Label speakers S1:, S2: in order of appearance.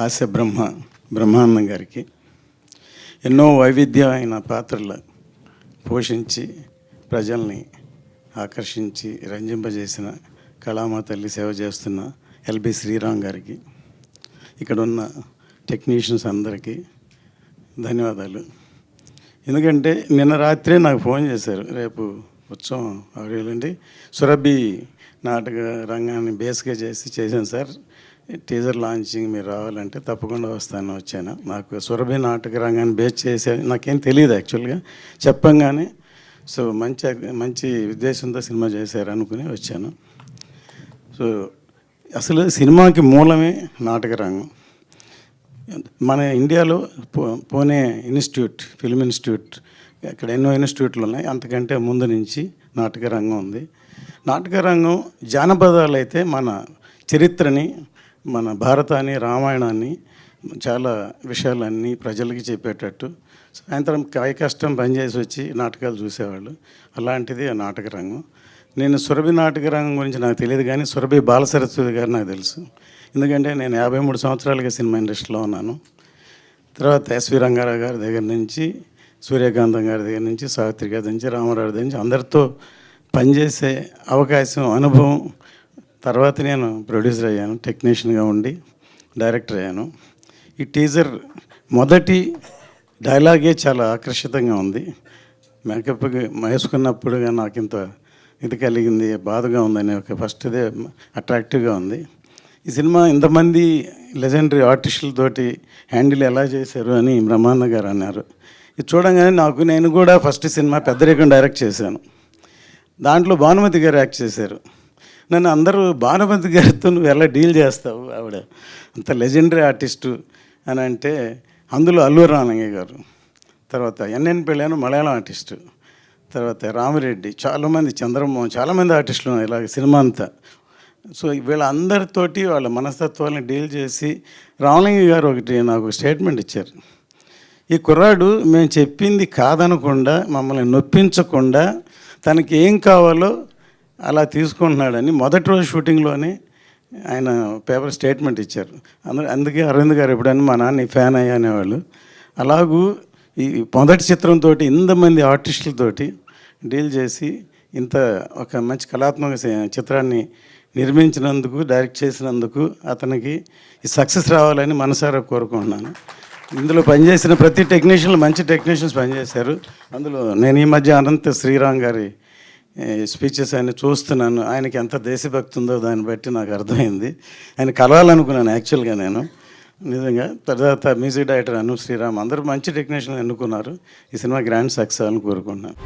S1: హాస్య బ్రహ్మానందం గారికి ఎన్నో వైవిధ్యమైన పాత్రలు పోషించి ప్రజల్ని ఆకర్షించి రంజింపజేసిన కళామా తల్లి సేవ చేస్తున్న ఎల్బి శ్రీరామ్ గారికి, ఇక్కడ ఉన్న టెక్నీషియన్స్ అందరికీ ధన్యవాదాలు. ఎందుకంటే నిన్న రాత్రే నాకు ఫోన్ చేశారు, రేపు ఉత్సవం ఆవిడేంటి సురభి నాటక రంగాన్ని బేస్గా చేశాను సార్, టీజర్ లాంచింగ్ మీరు రావాలంటే తప్పకుండా వచ్చాను. నాకు సురభి నాటక రంగాన్ని బేస్ చేసే నాకేం తెలియదు యాక్చువల్గా, చెప్పంగానే సో మంచి ఉద్దేశంతో సినిమా చేశారు అనుకుని వచ్చాను. సో అసలు సినిమాకి మూలమే నాటక రంగం. మన ఇండియాలో పూణే ఇన్స్టిట్యూట్, ఫిల్మ్ ఇన్స్టిట్యూట్, అక్కడ ఎన్నో ఇన్స్టిట్యూట్లు ఉన్నాయి. అంతకంటే ముందు నుంచి నాటక రంగం ఉంది. నాటక రంగం జానపదాలు అయితే మన చరిత్రని, మన భారతాన్ని, రామాయణాన్ని, చాలా విషయాలన్నీ ప్రజలకి చెప్పేటట్టు సాయంత్రం కాయ కష్టం పనిచేసి వచ్చి నాటకాలు చూసేవాళ్ళు. అలాంటిది ఆ నాటక రంగం. నేను సురభి నాటక రంగం గురించి నాకు తెలియదు, కానీ సురభి బాలసరస్వతి గారు నాకు తెలుసు. ఎందుకంటే నేను 53 సంవత్సరాలుగా సినిమా ఇండస్ట్రీలో ఉన్నాను. తర్వాత ఎస్వి రంగారావు గారి దగ్గర నుంచి, సూర్యకాంతం గారి దగ్గర నుంచి, సావిత్రి గారి నుంచి, రామారావు దగ్గర నుంచి అందరితో పనిచేసే అవకాశం, అనుభవం. తర్వాత నేను ప్రొడ్యూసర్ అయ్యాను, టెక్నీషియన్గా ఉండి డైరెక్టర్ అయ్యాను. ఈ టీజర్ మొదటి డైలాగే చాలా ఆకర్షితంగా ఉంది. మేకప్ వేసుకున్నప్పుడుగా నాకు ఇంత ఇది కలిగింది, బాధగా ఉందని ఒక ఫస్ట్ ఇదే అట్రాక్టివ్గా ఉంది. ఈ సినిమా ఇంతమంది లెజెండరీ ఆర్టిస్టులతోటి హ్యాండిల్ ఎలా చేశారు అని బ్రహ్మానంద గారు అన్నారు. ఇది చూడంగానే నేను కూడా ఫస్ట్ సినిమా పెద్దరికం డైరెక్ట్ చేశాను. దాంట్లో భానుమతి గారు యాక్ట్ చేశారు. నన్ను అందరూ భానుమతి గారితో నువ్వు ఎలా డీల్ చేస్తావు, ఆవిడ అంత లెజెండరీ ఆర్టిస్టు అని అంటే, అందులో అల్లూరి రామలింగయ్య గారు, తర్వాత ఎన్ఎన్ పెళ్ళాను మలయాళం ఆర్టిస్టు, తర్వాత రామిరెడ్డి, చాలామంది, చంద్రమోహన్, చాలామంది ఆర్టిస్టులు ఇలాగ సినిమా అంతా. సో వీళ్ళందరితోటి వాళ్ళ మనస్తత్వాన్ని డీల్ చేసి రామలింగయ్య గారు ఒకటి నాకు స్టేట్మెంట్ ఇచ్చారు. ఈ కుర్రాడు మేము చెప్పింది కాదనకుండా, మమ్మల్ని నొప్పించకుండా తనకి ఏం కావాలో అలా తీసుకుంటున్నాడని మొదటి రోజు షూటింగ్లోనే ఆయన పేపర్ స్టేట్మెంట్ ఇచ్చారు. అందుకే అరవింద్ గారు ఎప్పుడైనా మా నాన్న ఫ్యాన్ అయ్యా అనేవాళ్ళు. అలాగూ ఈ మొదటి చిత్రంతో ఇంతమంది ఆర్టిస్టులతోటి డీల్ చేసి ఇంత ఒక మంచి కళాత్మక చిత్రాన్ని నిర్మించినందుకు, డైరెక్ట్ చేసినందుకు అతనికి ఈ సక్సెస్ రావాలని మనసారా కోరుకుంటున్నాను. ఇందులో పనిచేసిన ప్రతి టెక్నీషియన్లు మంచి టెక్నీషియన్స్ పనిచేశారు. అందులో నేను ఈ మధ్య అనంత శ్రీరామ్ గారి స్పీచెస్ ఆయన చూస్తున్నాను. ఆయనకి ఎంత దేశభక్తి ఉందో దాన్ని బట్టి నాకు అర్థమైంది. ఆయన కలవాలనుకున్నాను యాక్చువల్గా నేను నిజంగా. తర్వాత మ్యూజిక్ డైరెక్టర్ అను శ్రీరామ్, అందరూ మంచి టెక్నీషియన్లు ఎన్నుకున్నారు. ఈ సినిమా గ్రాండ్ సక్సెస్ అని కోరుకుంటున్నాను.